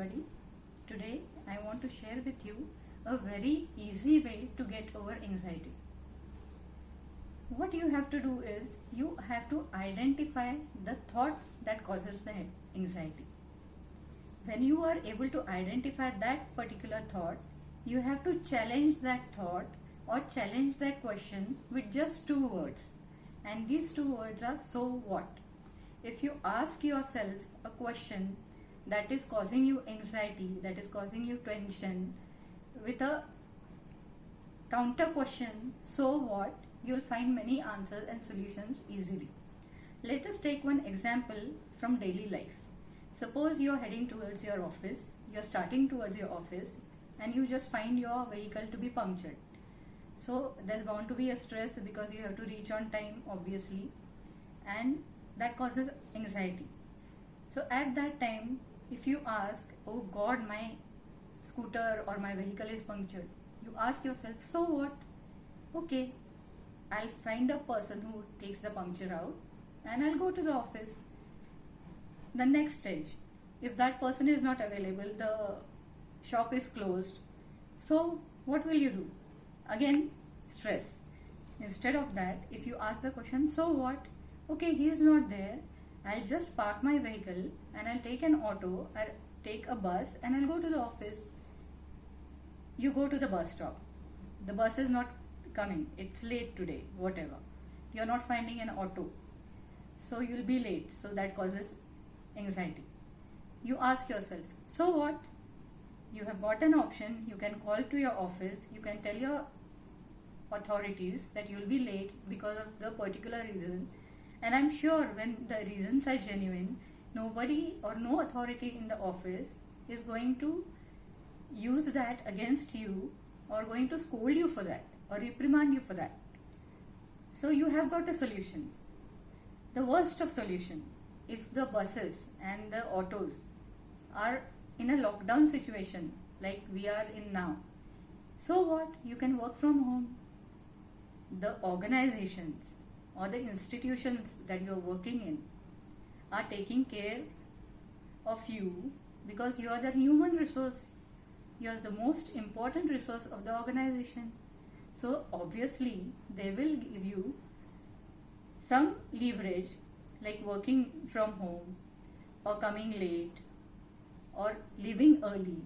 everybody. Today I want to share with you a very easy way to get over anxiety. What you have to do is you have to identify the thought that causes the anxiety. When you are able to identify that particular thought, you have to challenge that thought or challenge that question with just two words. And these two words are so what? If you ask yourself a question that is causing you anxiety, that is causing you tension, with a counter question, so what, you'll find many answers and solutions easily. Let us take one example from daily life. Suppose you're heading towards your office, you're starting towards your office, and you just find your vehicle to be punctured. So there's bound to be a stress because you have to reach on time, obviously, and that causes anxiety. So at that time, if you ask, oh God, my scooter or my vehicle is punctured, you ask yourself, so what? Okay, I'll find a person who takes the puncture out and I'll go to the office. The next stage, if that person is not available, the shop is closed, so what will you do? Again, stress. Instead of that, if you ask the question, so what? Okay, he is not there, I'll just park my vehicle and I'll take an auto or take a bus and I'll go to the office. You go to the bus stop. The bus is not coming. It's late today, whatever. You're not finding an auto. So you'll be late. So that causes anxiety. You ask yourself, so what? You have got an option. You can call to your office. You can tell your authorities that you'll be late because of the particular reason. And I'm sure when the reasons are genuine, nobody or no authority in the office is going to use that against you or going to scold you for that or reprimand you for that. So you have got a solution. The worst of solution, if the buses and the autos are in a lockdown situation like we are in now, so what? You can work from home. The organizations or the institutions that you are working in are taking care of you because you are the human resource. You are the most important resource of the organization. So obviously they will give you some leverage like working from home or coming late or leaving early.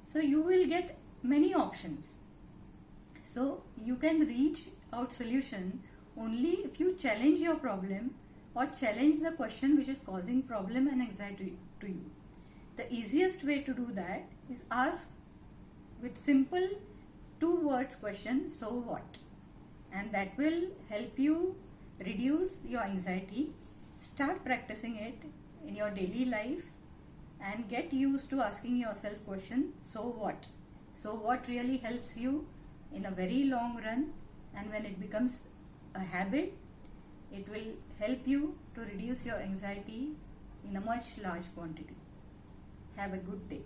So you will get many options. So you can reach out solution only if you challenge your problem or challenge the question which is causing problem and anxiety to you. The easiest way to do that is ask with simple two words question, so what? And that will help you reduce your anxiety. Start practicing it in your daily life and get used to asking yourself question, so what? So what really helps you in a very long run, and when it becomes a habit, it will help you to reduce your anxiety in a much large quantity. Have a good day.